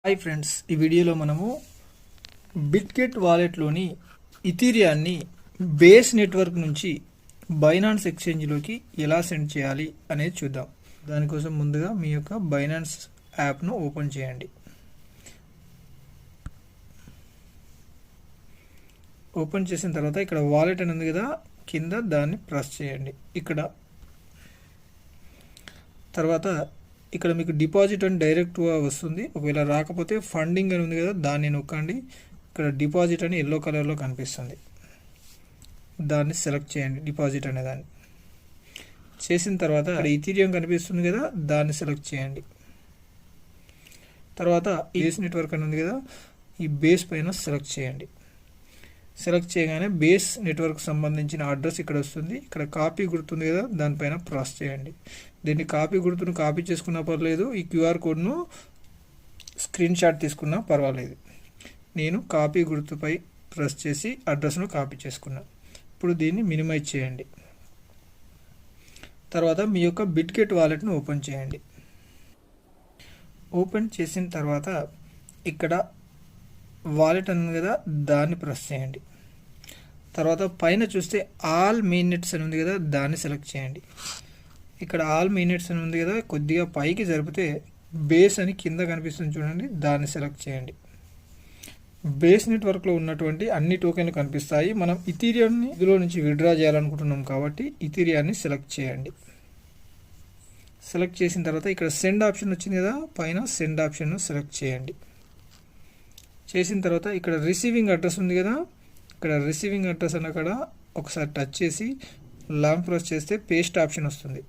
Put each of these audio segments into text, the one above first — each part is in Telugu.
హాయ్ ఫ్రెండ్స్, ఈ వీడియోలో మనము బిట్గెట్ వాలెట్లోని ఇథీరియాన్ని బేస్ నెట్వర్క్ నుంచి బైనాన్స్ ఎక్స్చేంజ్లోకి ఎలా సెండ్ చేయాలి అనేది చూద్దాం. దానికోసం ముందుగా మీ యొక్క బైనాన్స్ యాప్ను ఓపెన్ చేయండి. ఓపెన్ చేసిన తర్వాత ఇక్కడ వాలెట్ అని ఉంది కదా, కింద దాన్ని ప్రెస్ చేయండి. తర్వాత ఇక్కడ మీకు డిపాజిట్ అని డైరెక్ట్గా వస్తుంది. ఒకవేళ రాకపోతే ఫండింగ్ అని ఉంది కదా, దాన్ని నొక్కండి. ఇక్కడ డిపాజిట్ అని ఎల్లో కలర్లో కనిపిస్తుంది, దాన్ని సెలెక్ట్ చేయండి. డిపాజిట్ అనే దాన్ని చేసిన తర్వాత ఇక్కడ ఇథీరియం కనిపిస్తుంది కదా, దాన్ని సెలెక్ట్ చేయండి. తర్వాత బేస్ నెట్వర్క్ అని ఉంది కదా, ఈ బేస్ పైన సెలెక్ట్ చేయండి. సెలెక్ట్ చేయగానే బేస్ నెట్వర్క్ సంబంధించిన అడ్రస్ ఇక్కడ వస్తుంది. ఇక్కడ కాపీ గుర్తుంది కదా, దానిపైన ప్రెస్ చేయండి. దీన్ని కాపీ గుర్తును కాపీ చేసుకున్నా పర్లేదు, ఈ క్యూఆర్ కోడ్ను స్క్రీన్ షాట్ తీసుకున్నా పర్వాలేదు. నేను కాపీ గుర్తుపై ప్రెస్ చేసి అడ్రస్ను కాపీ చేసుకున్నా. ఇప్పుడు దీన్ని మినిమైజ్ చేయండి. తర్వాత మీ యొక్క బిట్గెట్ వాలెట్ను ఓపెన్ చేయండి. ఓపెన్ చేసిన తర్వాత ఇక్కడ వాలెట్ అన్నది కదా, దాన్ని ప్రెస్ చేయండి. తర్వాత పైన చూస్తే ఆల్ మెయిన్ నెట్స్ అని ఉంది కదా, దాన్ని సెలెక్ట్ చేయండి. ఇక్కడ ఆల్ మెయిన్ నెట్స్ అని ఉంది కదా, కొద్దిగా పైకి జరిపితే బేస్ అని కింద కనిపిస్తుంది చూడండి, దాన్ని సెలెక్ట్ చేయండి. బేస్ నెట్వర్క్లో ఉన్నటువంటి అన్ని టోకెన్లు కనిపిస్తాయి. మనం ఇథీరియాన్ని ఇందులో నుంచి విత్డ్రా చేయాలనుకుంటున్నాం కాబట్టి ఇథీరియాన్ని సెలెక్ట్ చేయండి. సెలెక్ట్ చేసిన తర్వాత ఇక్కడ సెండ్ ఆప్షన్ వచ్చింది కదా, పైన సెండ్ ఆప్షన్ను సెలెక్ట్ చేయండి. చేసిన తర్వాత ఇక్కడ రిసీవింగ్ అడ్రస్ ఉంది కదా, ఇక్కడ రిసీవింగ్ అడ్రస్ అని అక్కడ ఒకసారి టచ్ చేసి లాంగ్ ప్రెస్ చేస్తే పేస్ట్ ఆప్షన్ వస్తుంది,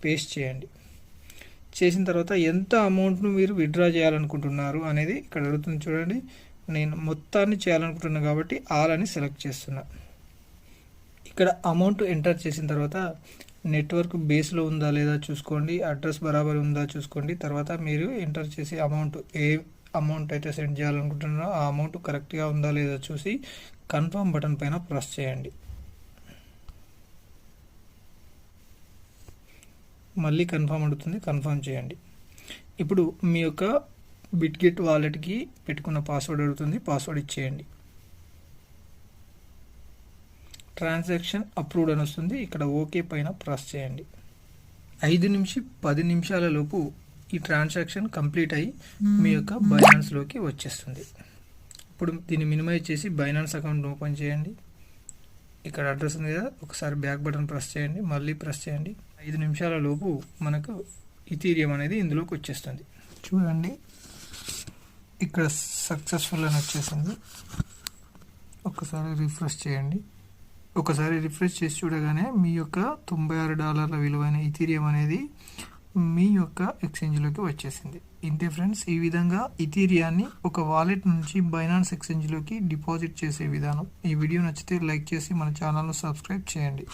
పేస్ట్ చేయండి. చేసిన తర్వాత ఎంత అమౌంట్ను మీరు విత్డ్రా చేయాలనుకుంటున్నారు అనేది ఇక్కడ అడుగుతుంది చూడండి. నేను మొత్తాన్ని చేయాలనుకుంటున్నాను కాబట్టి ఆల్ అని సెలెక్ట్ చేస్తున్నా. ఇక్కడ అమౌంట్ ఎంటర్ చేసిన తర్వాత నెట్వర్క్ బేస్లో ఉందా లేదా చూసుకోండి, అడ్రస్ బరాబర్ ఉందా చూసుకోండి. తర్వాత మీరు ఎంటర్ చేసి అమౌంట్ అయితే సెండ్ చేయాలనుకుంటున్నారో ఆ అమౌంట్ కరెక్ట్గా ఉందా లేదా చూసి కన్ఫర్మ్ బటన్ పైన ప్రెస్ చేయండి. మళ్ళీ కన్ఫర్మ్ అడుగుతుంది, కన్ఫర్మ్ చేయండి. ఇప్పుడు మీ యొక్క బిట్గెట్ వాలెట్కి పెట్టుకున్న పాస్వర్డ్ అడుగుతుంది, పాస్వర్డ్ ఇచ్చేయండి. ట్రాన్సాక్షన్ అప్రూవ్డ్ అని వస్తుంది, ఇక్కడ ఓకే పైన ప్రెస్ చేయండి. 5 నుంచి 10 నిమిషాల లోపు ఈ ట్రాన్సాక్షన్ కంప్లీట్ అయ్యి మీ యొక్క బైనాన్స్లోకి వచ్చేస్తుంది. ఇప్పుడు దీన్ని మినిమైజ్ చేసి బైనాన్స్ అకౌంట్ ఓపెన్ చేయండి. ఇక్కడ అడ్రస్ ఉంది కదా, ఒకసారి బ్యాక్ బటన్ ప్రెస్ చేయండి, మళ్ళీ ప్రెస్ చేయండి. 5 నిమిషాల లోపు మనకు ఇథీరియం అనేది ఇందులోకి వచ్చేస్తుంది. చూడండి, ఇక్కడ సక్సెస్ఫుల్ అని వచ్చేసింది. ఒకసారి రిఫ్రెష్ చేయండి. ఒకసారి రిఫ్రెష్ చేసి చూడగానే మీ యొక్క $96 విలువైన ఇథీరియం అనేది మీ యొక్క ఎక్స్చేంజ్లోకి వచ్చేసింది. ఇంతే ఫ్రెండ్స్, ఈ విధంగా ఇథీరియాన్ని ఒక వాలెట్ నుంచి బైనాన్స్ ఎక్స్చేంజ్లోకి డిపాజిట్ చేసే విధానం. ఈ వీడియో నచ్చితే లైక్ చేసి మన ఛానల్ను సబ్స్క్రైబ్ చేయండి.